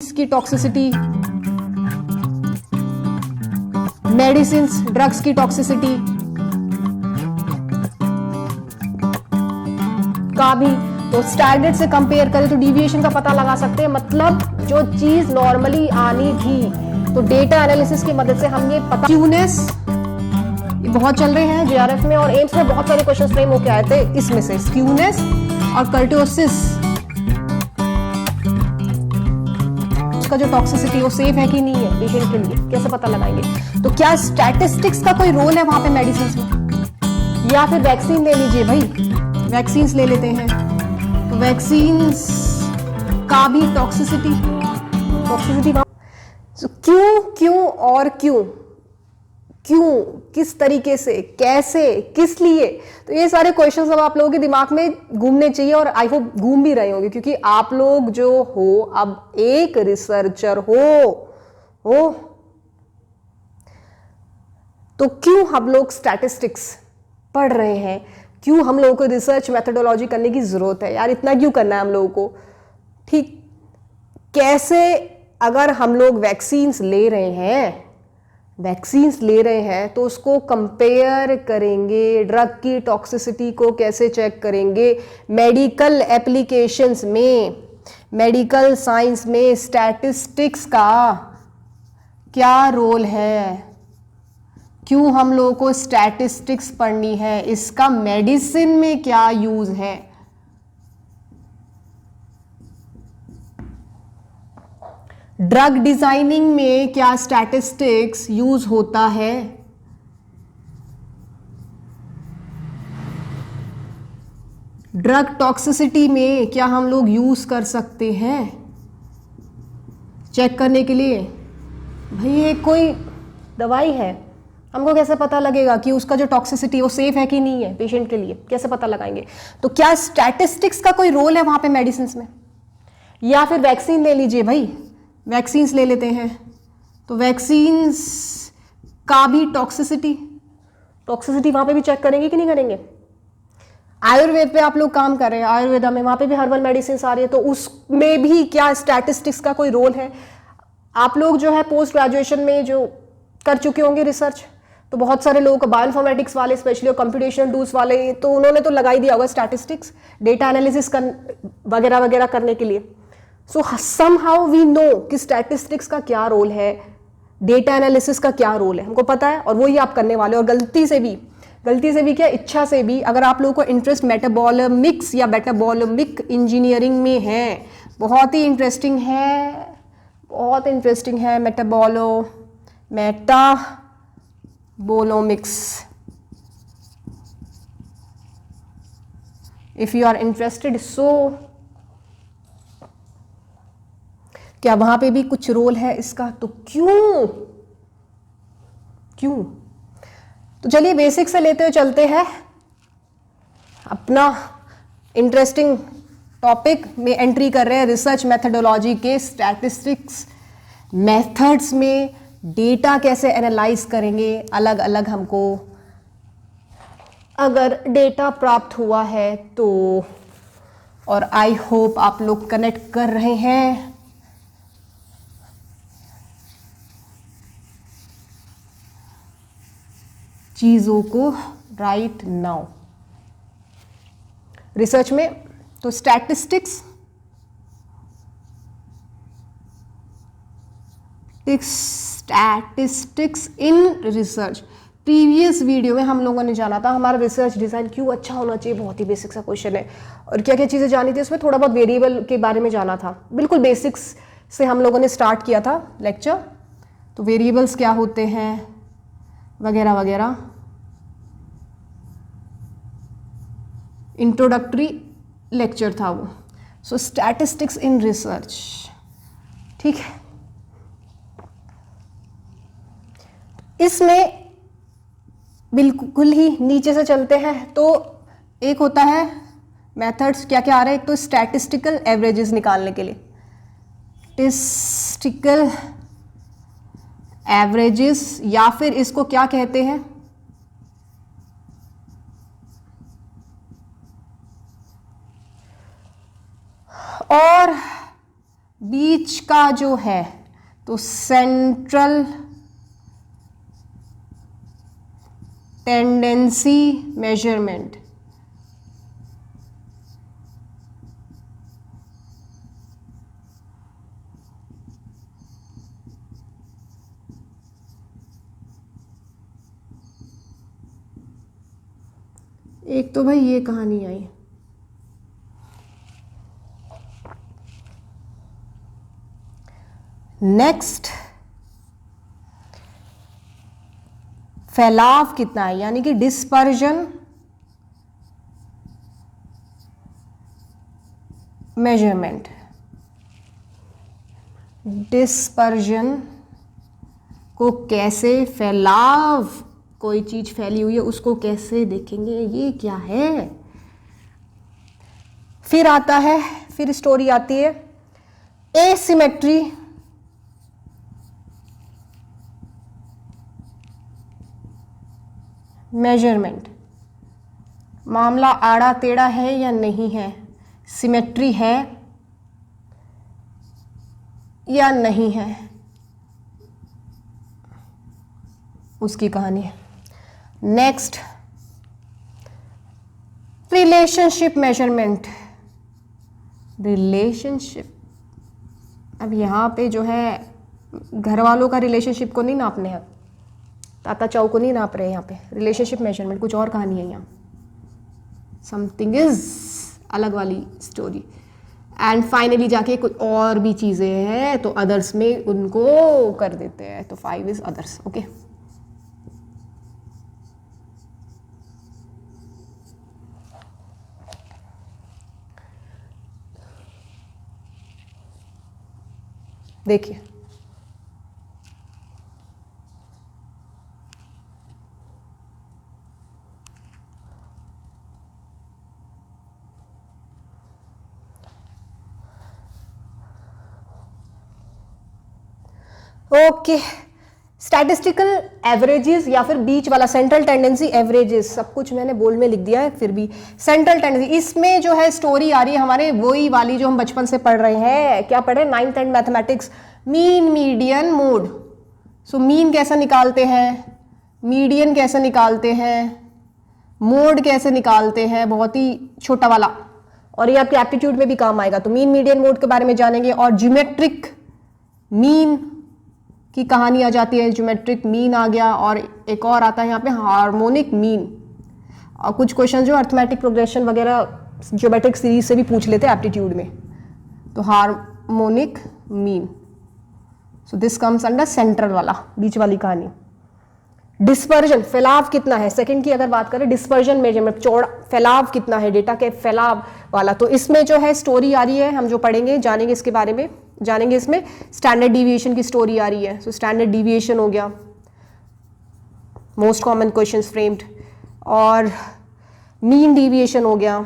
की toxicity, medicine drugs की toxicity का भी तो स्टैंडर्ड से कंपेयर करें तो डिविएशन का पता लगा सकते हैं। मतलब जो चीज नॉर्मली आनी थी तो डेटा एनालिसिस की मदद से हम ये पता। क्यूनेस बहुत चल रहे हैं जेआरएफ में और एम्स में बहुत सारे क्वेश्चन फ्रेम होके आए थे। इसमें से स्क्यूनेस और कर्टोसिस का जो टॉक्सिसिटी वो सेफ है कि नहीं है पेशेंट के लिए, कैसे पता लगाएंगे? तो क्या स्टैटिस्टिक्स का कोई रोल है वहां पे मेडिसिन में? या फिर वैक्सीन ले लीजिए भाई, वैक्सीन ले लेते हैं तो वैक्सीन का भी टॉक्सिसिटी क्यों क्यों और क्यों क्यों, किस तरीके से, कैसे, किस लिए? तो ये सारे क्वेश्चंस अब आप लोगों के दिमाग में घूमने चाहिए और आई होप घूम भी रहे होंगे, क्योंकि आप लोग जो हो अब एक रिसर्चर हो तो क्यों हम लोग स्टैटिस्टिक्स पढ़ रहे हैं? क्यों हम लोगों को रिसर्च मेथोडोलॉजी करने की जरूरत है यार? इतना क्यों करना है हम लोगों को? ठीक, कैसे अगर हम लोग वैक्सीन्स ले रहे हैं तो उसको कंपेयर करेंगे, ड्रग की टॉक्सिसिटी को कैसे चेक करेंगे? मेडिकल एप्लीकेशंस में, मेडिकल साइंस में स्टैटिस्टिक्स का क्या रोल है? क्यों हम लोगों को स्टैटिस्टिक्स पढ़नी है? इसका मेडिसिन में क्या यूज है? ड्रग डिजाइनिंग में क्या स्टैटिस्टिक्स यूज होता है? ड्रग टॉक्सिसिटी में क्या हम लोग यूज कर सकते हैं चेक करने के लिए? भाई ये कोई दवाई है, हमको कैसे पता लगेगा कि उसका जो टॉक्सिसिटी वो सेफ है कि नहीं है पेशेंट के लिए? कैसे पता लगाएंगे? तो क्या स्टैटिस्टिक्स का कोई रोल है वहां पे मेडिसिन में? या फिर वैक्सीन ले लीजिए भाई, वैक्सीन्स ले लेते हैं तो वैक्सीन्स का भी टॉक्सिसिटी वहां पे भी चेक करेंगे कि नहीं करेंगे? आयुर्वेद पे आप लोग काम कर रहे हैं, आयुर्वेदा में वहां पे भी हर्बल मेडिसिन आ रही है, तो उसमें भी क्या स्टैटिस्टिक्स का कोई रोल है? आप लोग जो है पोस्ट ग्रेजुएशन में जो कर चुके होंगे रिसर्च, तो बहुत सारे लोगों को बायोइन्फॉर्मेटिक्स वाले स्पेशली और कंप्यूटेशनल टूल्स वाले, तो उन्होंने तो लगा ही दिया होगा स्टैटिस्टिक्स, डेटा एनालिसिस वगैरह वगैरह करने के लिए। सो समहाउ वी नो कि स्टैटिस्टिक्स का क्या रोल है, डेटा एनालिसिस का क्या रोल है, हमको पता है और वही आप करने वाले हो। और गलती से भी क्या, इच्छा से भी, अगर आप लोगों को इंटरेस्ट मेटाबॉलमिक्स या मेटाबॉलमिक इंजीनियरिंग में है, बहुत ही इंटरेस्टिंग है metabolomics, if you are interested, so क्या वहां पे भी कुछ रोल है इसका? तो क्यों तो चलिए बेसिक से लेते हुए चलते हैं अपना इंटरेस्टिंग टॉपिक में एंट्री कर रहे हैं। रिसर्च मेथोडोलॉजी के स्टैटिस्टिक्स मेथड्स में डेटा कैसे एनालाइज करेंगे, अलग अलग हमको अगर डेटा प्राप्त हुआ है तो, और आई होप आप लोग कनेक्ट कर रहे हैं चीजों को राइट नाउ। रिसर्च में तो statistics in research, previous video में हम लोगों ने जाना था हमारा रिसर्च डिजाइन क्यों अच्छा होना चाहिए, बहुत ही बेसिक सा क्वेश्चन है, और क्या क्या चीजें जानी थी उसमें, थोड़ा बहुत वेरिएबल के बारे में जाना था, बिल्कुल बेसिक्स से हम लोगों ने स्टार्ट किया था लेक्चर। तो वेरिएबल्स क्या होते हैं वगैरह वगैरह, इंट्रोडक्टरी लेक्चर था वो। सो स्टैटिस्टिक्स इन रिसर्च, ठीक है। इसमें बिल्कुल ही नीचे से चलते हैं तो एक होता है मेथड्स, क्या क्या आ रहा है? एक तो स्टैटिस्टिकल एवरेजेस निकालने के लिए, स्टैटिस्टिकल एवरेजेस, या फिर इसको क्या कहते हैं, और बीच का जो है तो सेंट्रल टेंडेंसी मेजरमेंट, एक तो भाई ये कहानी आई। नेक्स्ट, फैलाव कितना है, यानी कि डिस्पर्जन मेजरमेंट। डिस्पर्जन को कैसे, फैलाव, कोई चीज फैली हुई है उसको कैसे देखेंगे, ये क्या है। फिर आता है, फिर स्टोरी आती है एसिमेट्री मेजरमेंट। मामला आड़ा टेढ़ा है या नहीं है, सिमेट्री है या नहीं है, उसकी कहानी है। Next, relationship measurement. रिलेशनशिप, अब यहाँ पे जो है घर वालों का रिलेशनशिप को नहीं नापने हैं, ताता चाऊ को नहीं नाप रहे हैं यहाँ पे। रिलेशनशिप मेजरमेंट कुछ और कहानी है यहाँ, समथिंग इज अलग वाली स्टोरी। एंड फाइनली जाके कुछ और भी चीज़ें हैं तो अदर्स में उनको कर देते हैं, तो 5 इज अदर्स। ओके, देखिए ओके, स्टैटिस्टिकल एवरेजेस या फिर बीच वाला सेंट्रल टेंडेंसी एवरेजेस, सब कुछ मैंने बोल में लिख दिया है, फिर भी सेंट्रल टेंडेंसी, इसमें जो है स्टोरी आ रही है हमारे वही वाली जो हम बचपन से पढ़ रहे हैं। क्या पढ़े, 9th and mathematics, mean median mode. So mean कैसे निकालते हैं, मीडियन कैसे निकालते हैं, मोड कैसे निकालते हैं, बहुत ही छोटा वाला, और ये आपके एप्टीट्यूड में भी काम आएगा। तो मीन मीडियन मोड के बारे में जानेंगे। और ज्योमेट्रिक मीन की कहानी आ जाती है, ज्योमेट्रिक मीन आ गया, और एक और आता है यहाँ पे हार्मोनिक मीन। और कुछ क्वेश्चन जो अर्थमेटिक प्रोग्रेशन वगैरह ज्योमेट्रिक सीरीज से भी पूछ लेते हैं एप्टीट्यूड में, तो harmonic mean. So this comes under central वाला, बीच वाली कहानी। डिस्पर्जन, फैलाव कितना है, सेकंड की अगर बात करें, डिस्पर्जन मेजरमेंट, चौड़ा फैलाव कितना है, डेटा के फैलाव वाला। तो इसमें जो है स्टोरी आ रही है, हम जो पढ़ेंगे जानेंगे इसके बारे में, जानेंगे इसमें स्टैंडर्ड डिविएशन की स्टोरी आ रही है। सो स्टैंडर्ड डिविएशन हो गया, मोस्ट कॉमन क्वेश्चंस फ्रेम्ड, और मीन डिविएशन हो गया,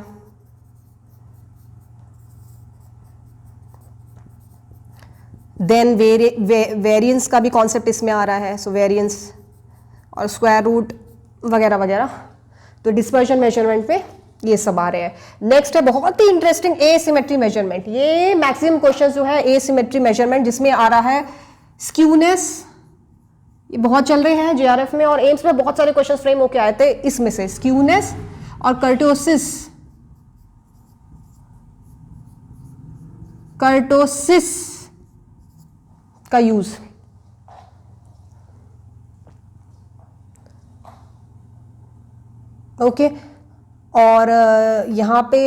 देन वेरिएंस का भी कॉन्सेप्ट इसमें आ रहा है। सो वेरिएंस और स्क्वायर रूट वगैरह वगैरह। तो डिस्पर्जन मेजरमेंट पे ये सब आ रहे हैं। नेक्स्ट है बहुत ही इंटरेस्टिंग, एसिमेट्री मेजरमेंट। ये मैक्सिमम क्वेश्चन जो है एसिमेट्री मेजरमेंट, जिसमें आ रहा है स्क्यूनेस, ये बहुत चल रहे हैं जेआरएफ में और एम्स में, बहुत सारे क्वेश्चन फ्रेम होके आए थे इसमें से, स्क्यूनेस और कर्टोसिस। कर्टोसिस का यूज, ओके। और यहाँ पे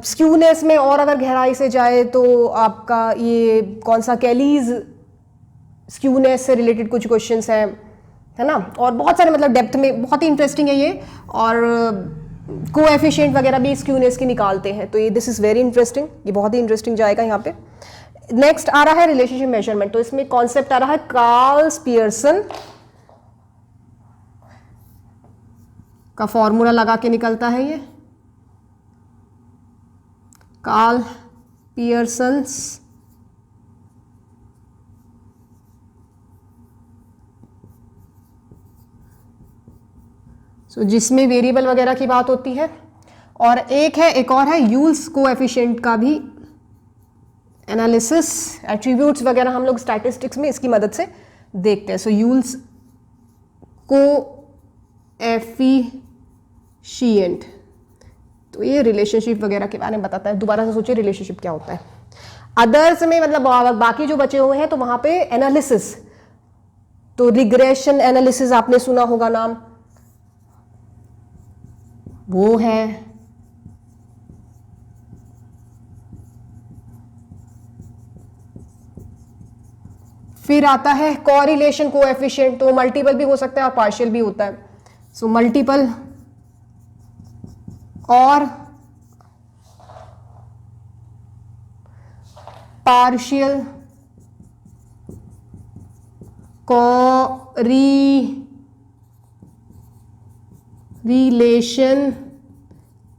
स्क्यूनेस में और अगर गहराई से जाए तो आपका ये कौन सा, कैलीज स्क्यूनेस से रिलेटेड कुछ क्वेश्चंस हैं, है ना। और बहुत सारे मतलब डेप्थ में, बहुत ही इंटरेस्टिंग है ये। और कोएफिशिएंट वगैरह भी स्क्यूनेस की निकालते हैं, तो ये दिस इज वेरी इंटरेस्टिंग, ये बहुत ही इंटरेस्टिंग जाएगा यहाँ पे। नेक्स्ट आ रहा है रिलेशनशिप मेजरमेंट। तो इसमें कॉन्सेप्ट आ रहा है कार्ल पियर्सन का फॉर्मूला लगा के निकलता है ये, कार्ल पियर्सन्स जिसमें वेरिएबल वगैरह की बात होती है। और एक और है यूल्स कोएफिशिएंट का भी एनालिसिस, एट्रीब्यूट्स वगैरह हम लोग स्टैटिस्टिक्स में इसकी मदद से देखते हैं. सो यूल्स कोएफिशिएंट, तो ये रिलेशनशिप वगैरह के बारे में बताता है. दोबारा से सोचिए रिलेशनशिप क्या होता है. अदर्स में मतलब बाकी जो बचे हुए हैं तो वहां पे एनालिसिस, तो रिग्रेशन एनालिसिस आपने सुना होगा नाम, वो है. फिर आता है कोरिलेशन कोएफिशिएंट, तो मल्टीपल भी हो सकता है और पार्शियल भी होता है. सो मल्टीपल और पार्शियल कोरिलेशन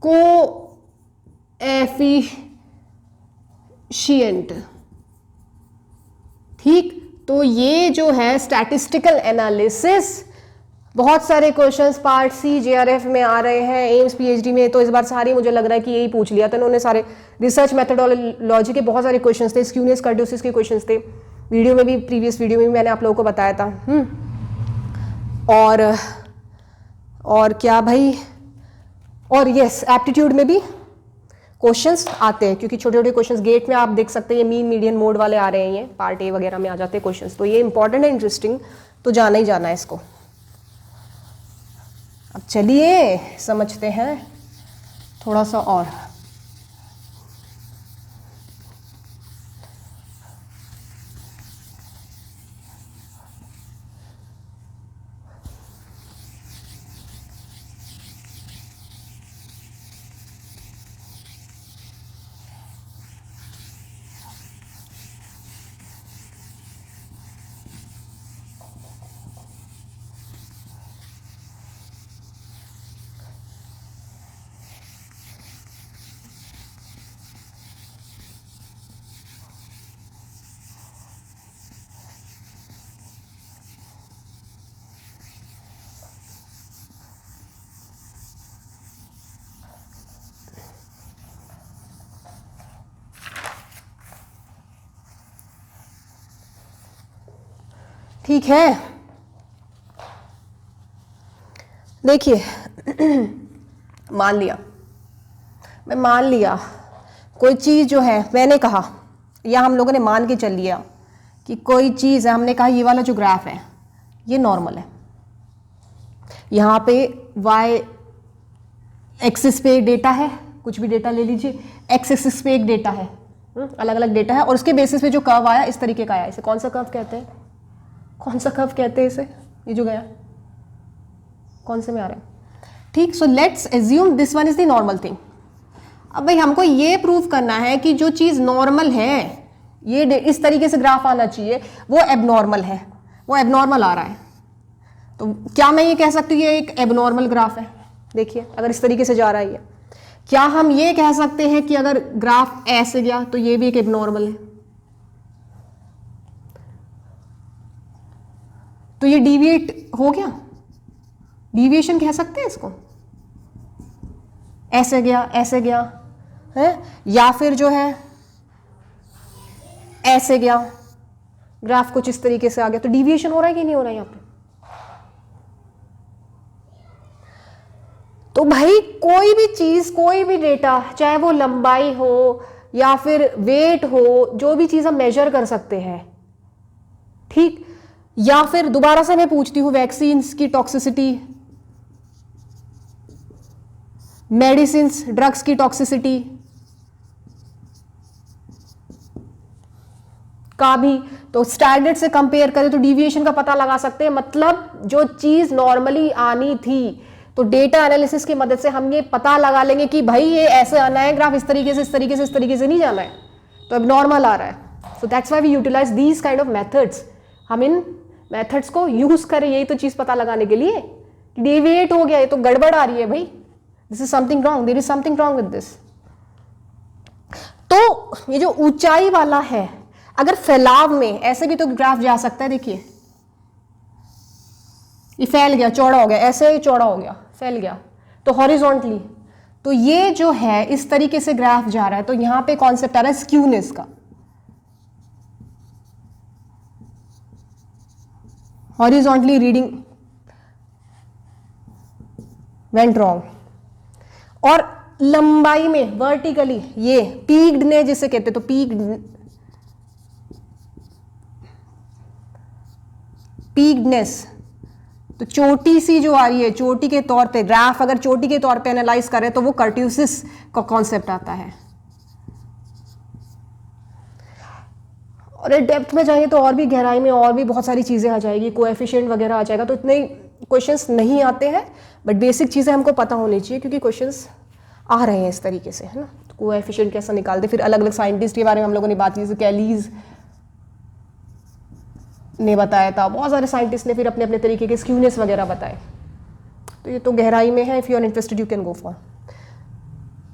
कोएफिशिएंट. ठीक, तो ये जो है स्टैटिस्टिकल एनालिसिस, बहुत सारे क्वेश्चंस पार्ट सी जेआरएफ में आ रहे हैं, एम्स पीएचडी में, तो इस बार सारे मुझे लग रहा है कि यही पूछ लिया था इन्होंने. सारे रिसर्च मेथोडोलॉजी के बहुत सारे क्वेश्चंस थे, स्क्यूनेस कर्टोसिस के क्वेश्चंस थे. वीडियो में भी, प्रीवियस वीडियो में भी मैंने आप लोगों को बताया था. और क्या भाई, और यस एप्टीट्यूड में भी क्वेश्चंस आते हैं, क्योंकि छोटे छोटे क्वेश्चंस गेट में आप देख सकते हैं, ये मीन मीडियन मोड वाले आ रहे हैं, ये पार्ट ए वगैरह में आ जाते हैं क्वेश्चंस. तो ये इंपॉर्टेंट है, इंटरेस्टिंग, तो जाना ही जाना है इसको. अब चलिए समझते हैं थोड़ा सा और. ठीक है, देखिए मान लिया कोई चीज़ जो है, मैंने कहा या हम लोगों ने मान के चल लिया कि कोई चीज़ है, हमने कहा ये वाला जो ग्राफ है ये नॉर्मल है. यहाँ पे y एक्सिस पे एक डेटा है, कुछ भी डेटा ले लीजिए, x एक्सिस पे एक डेटा है, अलग अलग डेटा है, और उसके बेसिस पे जो कर्व आया इस तरीके का आया. इसे कौन सा कर्व कहते हैं? कौन सा कर्व कहते हैं इसे? ये जो गया कौन से में आ रहा है? ठीक, so let's assume this one is the normal thing. अब भाई हमको ये प्रूव करना है कि जो चीज़ नॉर्मल है, ये इस तरीके से ग्राफ आना चाहिए, वो एबनॉर्मल है, वो एबनॉर्मल आ रहा है. तो क्या मैं ये कह सकती हूँ ये एक एबनॉर्मल ग्राफ है? देखिए अगर इस तरीके से जा रहा है ये, क्या हम ये कह सकते हैं कि अगर ग्राफ ऐसे गया तो ये भी एक एबनॉर्मल है? तो ये डिविएट हो गया, डिविएशन कह सकते हैं इसको. ऐसे गया है, या फिर जो है ऐसे गया, ग्राफ कुछ इस तरीके से आ गया, तो डिविएशन हो रहा है कि नहीं हो रहा है यहाँ पे? तो भाई कोई भी चीज, कोई भी डेटा, चाहे वो लंबाई हो या फिर वेट हो, जो भी चीज हम मेजर कर सकते हैं, ठीक, या फिर दोबारा से मैं पूछती हूं वैक्सीन्स की टॉक्सिसिटी, मेडिसिन्स, ड्रग्स की टॉक्सिसिटी का भी, तो स्टैंडर्ड से कंपेयर करें तो डिविएशन का पता लगा सकते हैं. मतलब जो चीज नॉर्मली आनी थी, तो डेटा एनालिसिस की मदद से हम ये पता लगा लेंगे कि भाई ये ऐसे आना है ग्राफ, इस तरीके से नहीं जाना है, तो अब नॉर्मल आ रहा है. So that's why we utilise these kind of methods. हम इन मेथड्स को यूज करें, यही तो चीज पता लगाने के लिए. डेविएट हो गया, ये तो गड़बड़ आ रही है भाई, this is something wrong, there is something wrong with this. तो ये जो ऊंचाई वाला है, अगर फैलाव में ऐसे भी तो ग्राफ जा सकता है. देखिए ये फैल गया, चौड़ा हो गया, ऐसे ही चौड़ा हो गया, फैल गया, तो हॉरिजॉन्टली, तो ये जो है इस तरीके से ग्राफ जा रहा है. तो यहां पे कॉन्सेप्ट आ रहा है स्क्यूनेस का. Horizontally reading went wrong. और लंबाई में वर्टिकली ये पीक्डनेस जिसे कहते हैं, तो पीक्डनेस तो चोटी सी जो आ रही है, चोटी के तौर पे ग्राफ अगर चोटी के तौर पे एनालाइज करें तो वो कर्ट्यूसिस का कॉन्सेप्ट आता है। और डेप्थ में जाएंगे तो और भी गहराई में और भी बहुत सारी चीज़ें आ जाएगी, कोएफिशिएंट वगैरह आ जाएगा, तो इतने क्वेश्चंस नहीं आते हैं, बट बेसिक चीज़ें हमको पता होनी चाहिए क्योंकि क्वेश्चंस आ रहे हैं इस तरीके से, है ना। तो कोएफिशिएंट कैसा निकालते, फिर अलग अलग साइंटिस्ट के बारे में हम लोगों ने बात की, जैसे कैलीज ने बताया था, बहुत सारे साइंटिस्ट ने फिर अपने अपने तरीके के स्क्यूनेस वगैरह बताए। तो ये तो गहराई में है, if you are interested you can go for.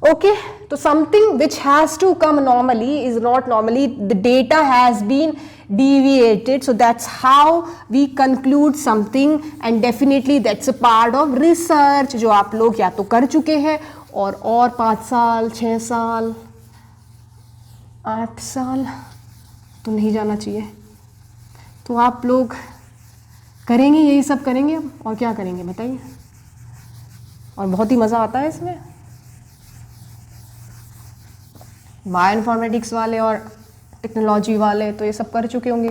Okay, so something which has to come normally is not normally, the data has been deviated, so that's how we conclude something, and definitely that's a part of research जो आप लोग या तो कर चुके हैं और 5 साल 6 साल 8 साल तो नहीं जाना चाहिए, तो आप लोग करेंगे, यही सब करेंगे अब, और क्या करेंगे बताइए। और बहुत ही मज़ा आता है इसमें। बायो इन्फॉर्मेटिक्स वाले और टेक्नोलॉजी वाले तो ये सब कर चुके होंगे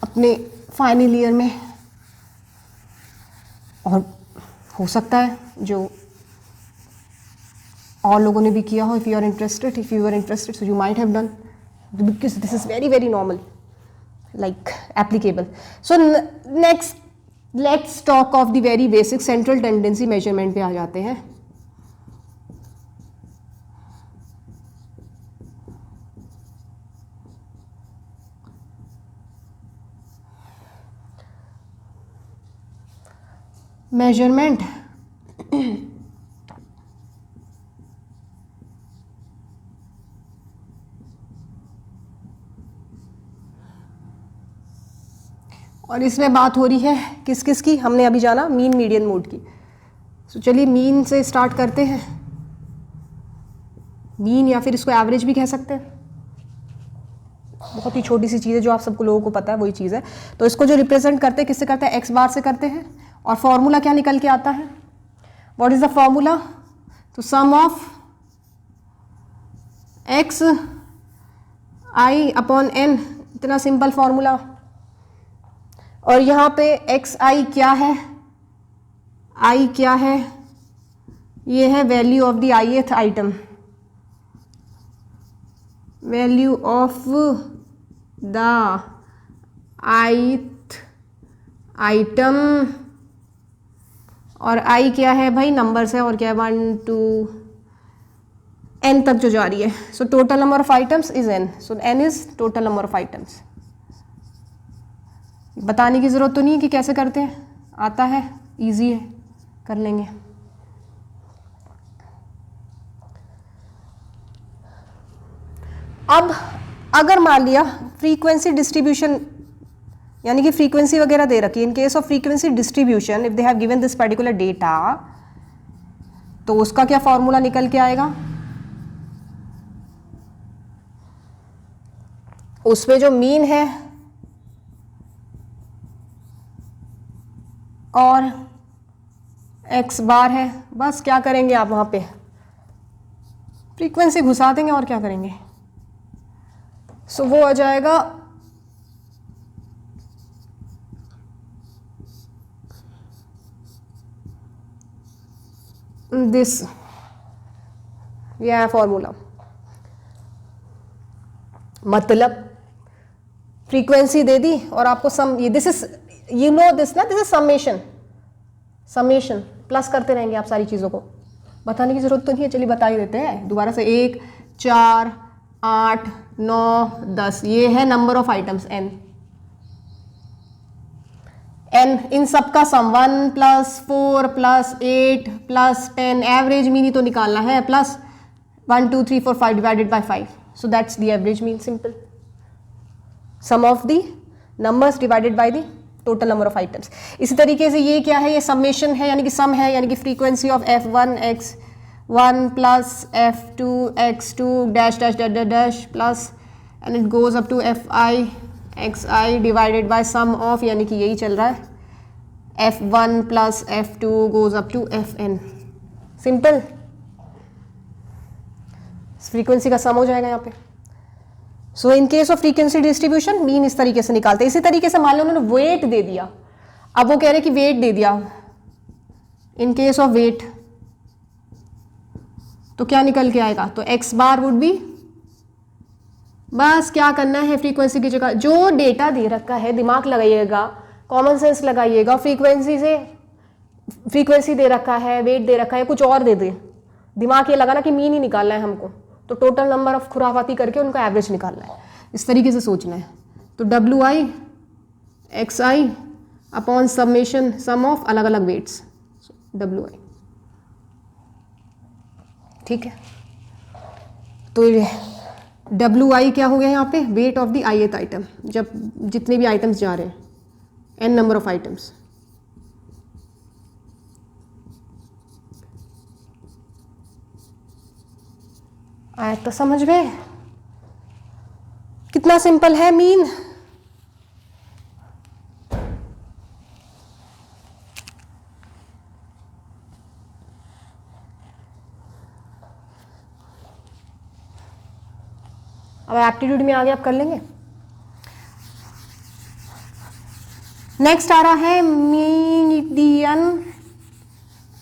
अपने फाइनल ईयर में, और हो सकता है जो और लोगों ने भी किया हो, if you are interested so you might have done, because this is very very normal, like applicable. So next let's talk of the very basic central tendency measurement पे आ जाते हैं। मेजरमेंट और इसमें बात हो रही है किस किस की, हमने अभी जाना मीन मीडियन मोड की। तो चलिए मीन से स्टार्ट करते हैं। मीन या फिर इसको एवरेज भी कह सकते हैं, बहुत ही छोटी सी चीज़ है जो आप सबको लोगों को पता है, वही चीज़ है। तो इसको जो रिप्रेजेंट करते हैं किससे करते हैं, एक्स बार से करते हैं, और फॉर्मूला क्या निकल के आता है, व्हाट इज द फॉर्मूला, तो sum of x I upon n, इतना सिंपल फॉर्मूला। और यहाँ पे एक्स आई क्या है, आई क्या है, ये है value of the ith item, value of the ith item, और आई क्या है भाई, नंबर्स है, और क्या है 1 2 n तक जो जा रही है। So total number of items is n, so n is total number of items. बताने की ज़रूरत तो नहीं है कि कैसे करते हैं, आता है, इजी है, कर लेंगे। अब अगर मान लिया फ्रीक्वेंसी डिस्ट्रीब्यूशन, यानी कि फ्रीक्वेंसी वगैरह दे रखी है, इन case of frequency distribution if they have given this particular data, तो उसका क्या फॉर्मूला निकल के आएगा, उसमें जो मीन है और एक्स बार है, बस क्या करेंगे आप वहां पे फ्रीक्वेंसी घुसा देंगे और क्या करेंगे। सो वो आ जाएगा दिस, यह है फॉर्मूला। मतलब फ्रीक्वेंसी दे दी और आपको सम, ये this is, you know this ना, this is summation, summation plus करते रहेंगे आप सारी चीज़ों को, बताने की ज़रूरत तो नहीं है, चलिए बता ही देते हैं दोबारा से। 1 4 8 9 10, ये है नंबर ऑफ आइटम्स n, इन सब का सम 1 + 4 + 8 + 10, एवरेज मीन ही तो निकालना है, plus 1 2 3 4 5 divided by 5, so that's the average mean, simple, sum of the numbers divided by the total number of items. इसी तरीके से ये क्या है, ये समेशन है, यानी कि सम है, यानी कि frequency of f1 x1 + f2 x2 dash dash dash dash plus, and it goes up to fi x i divided by sum of, यानी कि यही चल रहा है, F1 plus F2 goes up to Fn। Simple, frequency का sum हो जाएगा यहाँ पे। So in case of frequency distribution mean इस तरीके से निकालते हैं। इसी तरीके से मान लो उन्होंने वेट दे दिया, अब वो कह रहे कि वेट दे दिया, इन केस ऑफ वेट तो क्या निकल के आएगा, तो एक्स बार वुड बी, बस क्या करना है, फ्रीक्वेंसी की जगह जो डेटा दे रखा है दिमाग लगाइएगा, कॉमन सेंस लगाइएगा, फ्रीक्वेंसी से फ्रीक्वेंसी दे रखा है, वेट दे रखा है, कुछ और दे दे, दिमाग ये लगाना कि मीन ही निकालना है हमको, तो टोटल नंबर ऑफ खुराफाती करके उनका एवरेज निकालना है, इस तरीके से सोचना है। तो W I X I upon summation sum of अलग अलग वेट्स, डब्ल्यू आई, ठीक है। तो डब्ल्यू आई क्या हो गया यहाँ पे, weight of the ith item, जब जितने भी आइटम्स जा रहे हैं, n नंबर ऑफ आइटम्स। आया तो समझ में, कितना सिंपल है मीन। अब एप्टीट्यूड में आगे आप कर लेंगे। नेक्स्ट आ रहा है median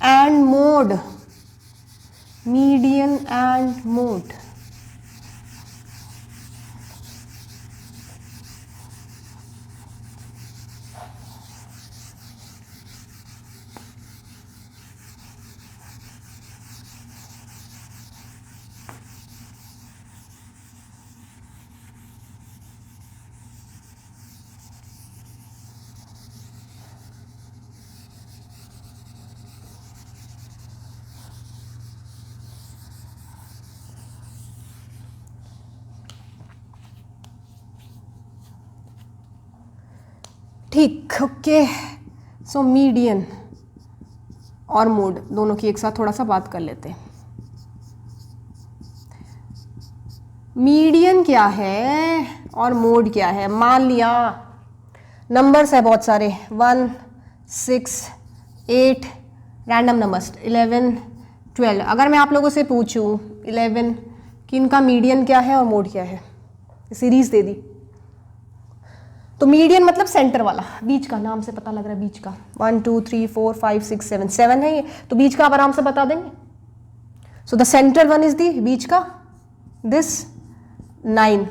and mode, median and mode. ठीक, ओके। सो मीडियन और मोड दोनों की एक साथ थोड़ा सा बात कर लेते हैं। मीडियन क्या है और मोड क्या है। मान लिया नंबर्स है बहुत सारे, 1 6 8 रैंडम नंबर्स 11 12। अगर मैं आप लोगों से पूछूं 11 कि इनका मीडियन क्या है और मोड क्या है, सीरीज दे दी, तो मीडियन मतलब सेंटर वाला, बीच का, नाम से पता लग रहा है बीच का। 1 2 3 4 5 6 7 7 है ये, तो बीच का आप आराम से बता देंगे। So the central one is the, बीच का, दिस 9।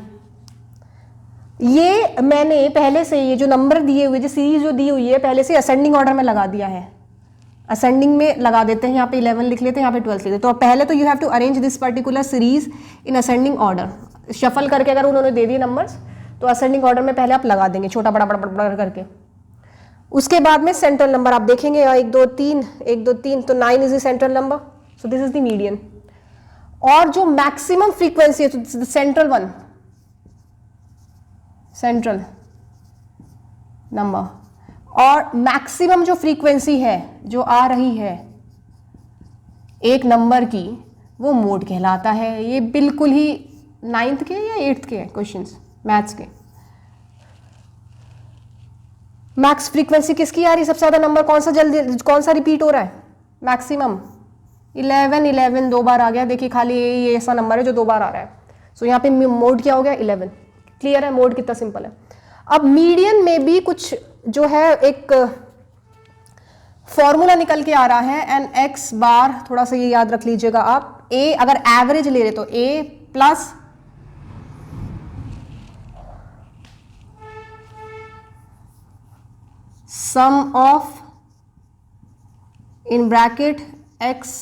ये मैंने पहले से ये जो नंबर दिए हुए, जो सीरीज जो दी हुई है पहले से असेंडिंग ऑर्डर में लगा दिया है। असेंडिंग में लगा देते हैं, यहाँ पे 11 लिख लेते हैं, यहाँ पे 12 लिख लेते हैं। तो पहले तो you have to arrange this particular series in ascending order. Shuffle करके अगर उन्होंने दे दिए नंबर्स तो असेंडिंग ऑर्डर में पहले आप लगा देंगे, छोटा बड़ा बड़ा बड़ा करके। उसके बाद में सेंट्रल नंबर आप देखेंगे, 1 2 3 1 2 3, तो 9 is the central number, so this is the median. और जो मैक्सिमम फ्रीक्वेंसी है, तो सेंट्रल वन, सेंट्रल नंबर, और मैक्सिमम जो फ्रीक्वेंसी है जो आ रही है एक नंबर की, वो मोड कहलाता है। ये बिल्कुल ही 9th के या 8th के क्वेश्चंस मैथ्स के। मैक्स फ्रीक्वेंसी किसकी आ रही है, सबसे ज्यादा नंबर कौन सा जल्दी, कौन सा रिपीट हो रहा है, मैक्सिमम 11 11 दो बार आ गया। देखिए खाली ये ऐसा नंबर है जो 2 बार आ रहा है। सो यहाँ पे मोड क्या हो गया, 11। क्लियर है मोड कितना सिंपल है। अब मीडियन में भी कुछ जो है एक फॉर्मूला निकल के आ रहा है, एन एक्स बार, थोड़ा सा ये याद रख लीजिएगा आप। ए अगर एवरेज ले रहे तो a plus sum of in bracket x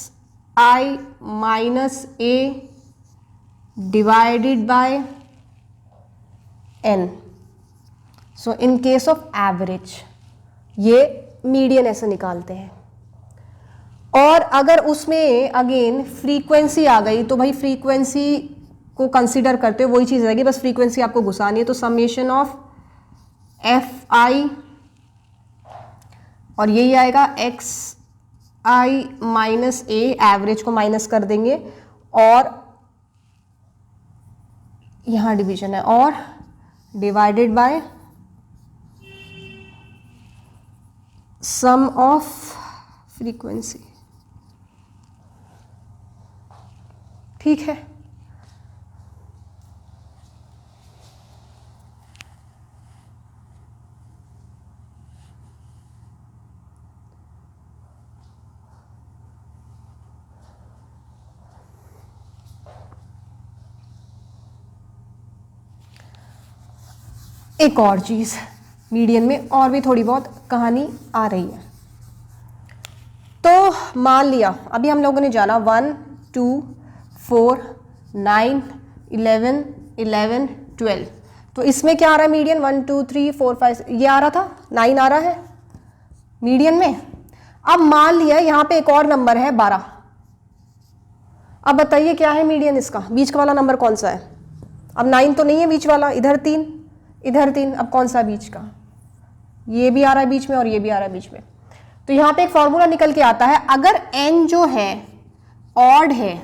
I minus a divided by n। So in case of average ये मीडियन ऐसे निकालते हैं। और अगर उसमें अगेन फ्रीक्वेंसी आ गई तो भाई फ्रीक्वेंसी को कंसीडर करते हो, वही चीज़ रहेगी, बस फ्रीक्वेंसी आपको घुसानी है। तो समेशन ऑफ एफ आई, और यही आएगा X I minus A, average को माइनस कर देंगे, और यहाँ डिवीजन है, और divided by sum of frequency, ठीक है। एक और चीज, मीडियन में और भी थोड़ी बहुत कहानी आ रही है। तो मान लिया अभी हम लोगों ने जाना 1 2 4 9 11 11 12, तो इसमें क्या आ रहा है मीडियन 1 2 3 4 5, ये आ रहा था 9 आ रहा है मीडियन में। अब मान लिया यहाँ पे एक और नंबर है 12, अब बताइए क्या है मीडियन इसका, बीच का वाला नंबर कौन सा है? अब 9 तो नहीं है बीच वाला, इधर 3 इधर 3, अब कौन सा बीच का? ये भी आ रहा है बीच में और ये भी आ रहा है बीच में। तो यहाँ पे एक फॉर्मूला निकल के आता है, अगर n जो है ऑड है,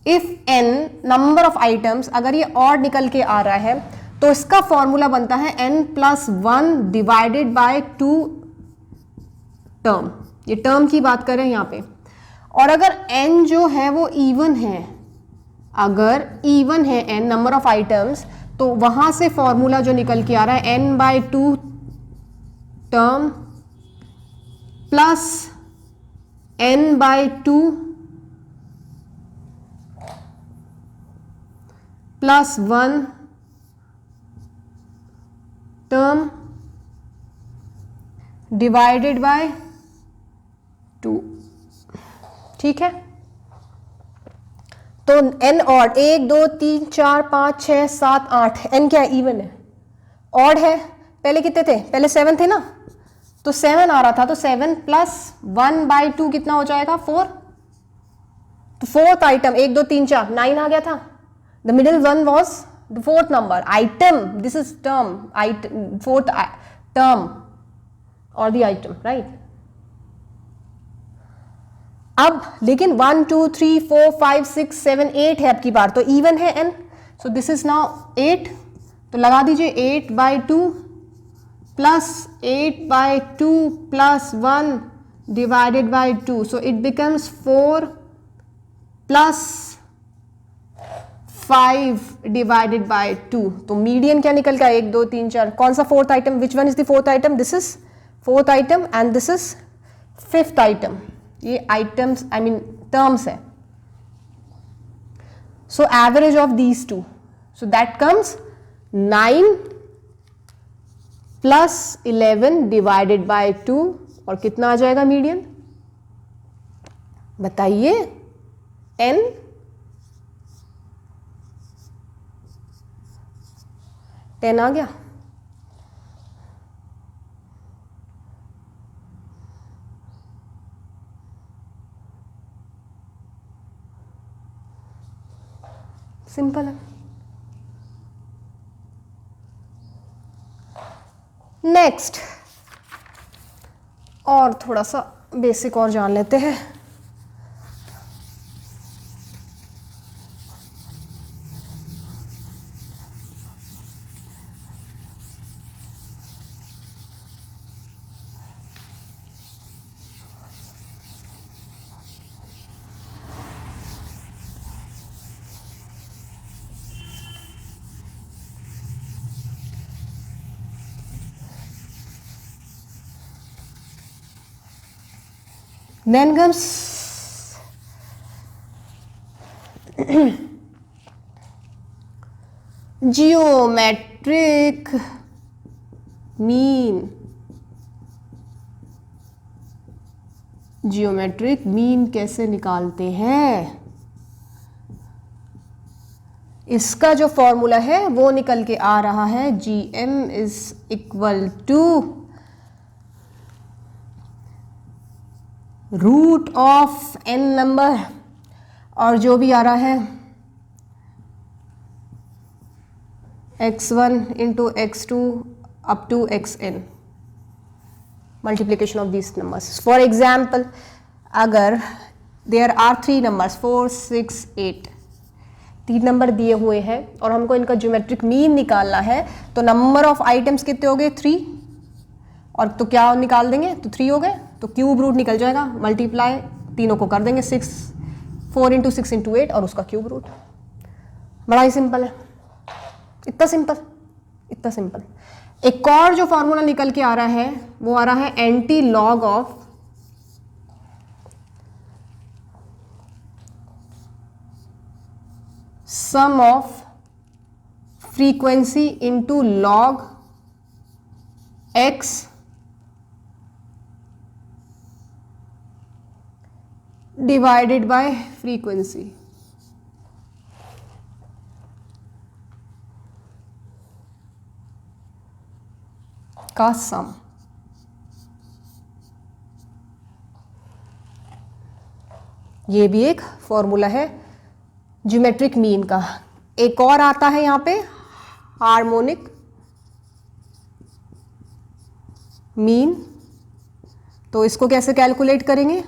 if n number of items, अगर ये ऑड निकल के आ रहा है तो इसका फॉर्मूला बनता है n+1 डिवाइडेड बाय 2 टर्म, ये टर्म की बात करें यहाँ पे। और अगर n जो है वो इवन है, अगर इवन है n नंबर ऑफ आइटम्स, तो वहां से फॉर्मूला जो निकल के आ रहा है n/2 term plus n/2 plus 1 term divided by 2, ठीक है। तो n ऑड 1 2 3 4 5 6 7 8, n क्या है? इवन है, ऑड है। पहले कितने थे? पहले 7 थे ना, तो 7 आ रहा था, तो 7 प्लस 1/2 कितना हो जाएगा? 4। तो फोर्थ आइटम 1 2 3 4 9 आ गया था, the middle one was the fourth number item, this is term, item fourth term और द आइटम, राइट। अब लेकिन 1 2 3 4 5 6 7 8 है अब की बार, तो इवन है n, so this is now 8, तो लगा दीजिए 8/2 plus 8/2 plus 1 divided by 2, so it becomes 4 plus 5 divided bye 2। तो मीडियन क्या निकल गया? 1 2 3 4, कौन सा fourth item? Which one is the fourth item? This is fourth item and this is fifth item. ये आइटम्स आई मीन टर्म्स है। So average of these two, so that comes 9 plus 11 divided by 2, और कितना आ जाएगा median? बताइए, n 10 आ गया। Simple है। Next और थोड़ा सा बेसिक और जान लेते हैं। Then comes geometric mean। Geometric mean कैसे निकालते हैं? इसका जो फॉर्मूला है वो निकल के आ रहा है GM is equal to root of n number, और जो भी आ रहा है x1 into x2 up to xn, multiplication of this numbers. For example, अगर देयर आर 3 नंबर्स 4 6 8, 3 नंबर दिए हुए हैं और हमको इनका ज्योमेट्रिक मीन निकालना है, तो नंबर ऑफ आइटम्स कितने हो गए? 3, और तो क्या निकाल देंगे, तो 3 हो गए, तो क्यूब रूट निकल जाएगा, मल्टीप्लाई तीनों को कर देंगे 6, 4 इंटू 6 इंटू 8 और उसका क्यूब रूट। बड़ा ही सिंपल है, इतना सिंपल, इतना सिंपल। एक और जो फॉर्मूला निकल के आ रहा है वो आ रहा है anti log of sum of frequency into log X divided by frequency. का सम। ये भी एक फॉर्मूला है ज्योमेट्रिक मीन का। एक और आता है यहां पे हार्मोनिक मीन। तो इसको कैसे कैलकुलेट करेंगे,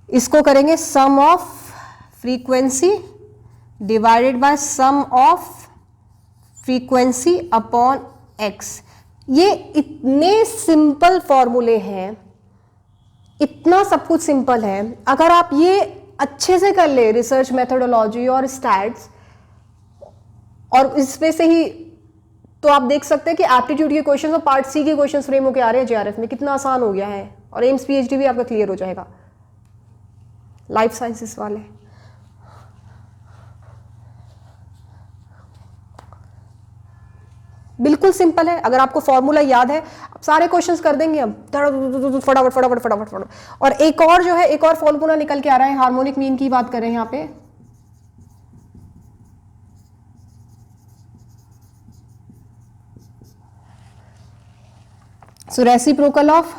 इसको करेंगे sum of frequency divided by sum of frequency upon x. ये इतने सिंपल फॉर्मूले हैं, इतना सब कुछ सिंपल है। अगर आप ये अच्छे से कर ले रिसर्च मेथोडोलॉजी और स्टैट्स और इसमें से ही, तो आप देख सकते हैं कि एप्टीट्यूड के क्वेश्चन और पार्ट सी के क्वेश्चन फ्रेम होकर आ रहे हैं जेआरएफ में, कितना आसान हो गया है। और एम्स पीएचडी भी आपका क्लियर हो जाएगा, लाइफ साइंसेस वाले। बिल्कुल सिंपल है। अगर आपको फॉर्मूला याद है, आप सारे क्वेश्चंस कर देंगे अब फटाफट फटाफट फटाफट फटाफट। और एक और जो है, एक और फॉर्मूला निकल के आ रहा है, हार्मोनिक मीन की बात करें यहां पे। So reciprocal of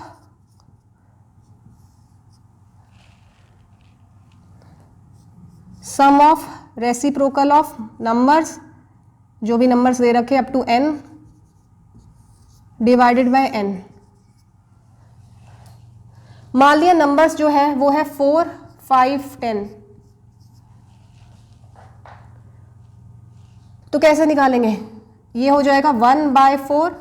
sum of reciprocal of numbers, जो भी नंबर्स दे रखे up to n divided by n। मान लिया नंबर्स जो है वो है 4, 5, 10। तो कैसे निकालेंगे, ये हो जाएगा 1/4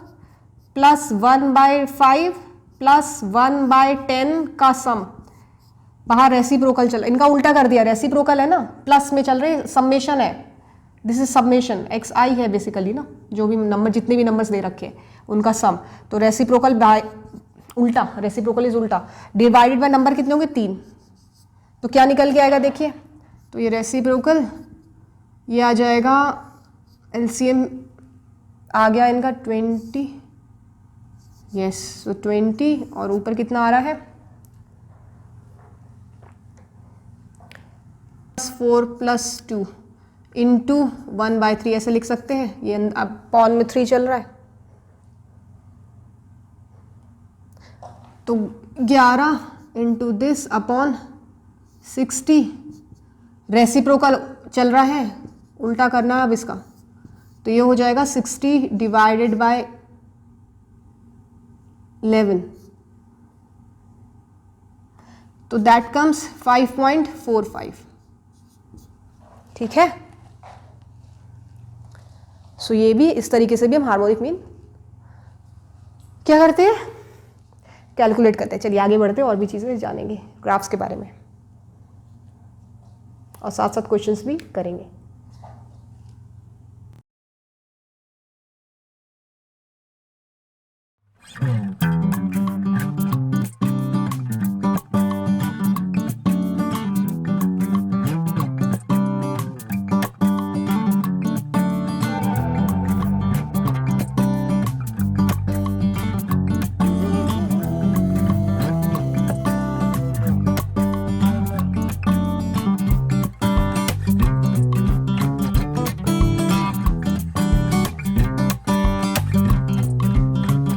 प्लस 1/5 प्लस 1/10 का सम। बाहर रेसिप्रोकल चल, इनका उल्टा कर दिया, रेसिप्रोकल है ना, प्लस में चल रहे, सम्मेशन है, दिस इज सबमेशन, एक्स आई है बेसिकली ना, जो भी नंबर, जितने भी नंबर्स दे रखे उनका सम। तो रेसिप्रोकल बाय उल्टा, रेसिप्रोकल इज उल्टा, डिवाइडेड बाय नंबर कितने होंगे 3। तो क्या निकल के आएगा देखिए, तो ये रेसिप्रोकल, ये आ जाएगा एलसीएम आ गया इनका 20, यस, तो 20 और ऊपर कितना आ रहा है 4 + 2 इंटू 1/3 ऐसे लिख सकते हैं। ये अब पॉन में 3 चल रहा है, तो 11 इंटू दिस अपॉन 60। रेसिप्रोकल चल रहा है, उल्टा करना है अब इसका, तो ये हो जाएगा 60 डिवाइडेड बाय 11, तो दैट कम्स 5.45। ठीक है, सो ये भी इस तरीके से भी हम हार्मोनिक मीन क्या करते हैं, कैलकुलेट करते हैं। चलिए आगे बढ़ते हैं, और भी चीजें जानेंगे ग्राफ्स के बारे में, और साथ साथ क्वेश्चंस भी करेंगे।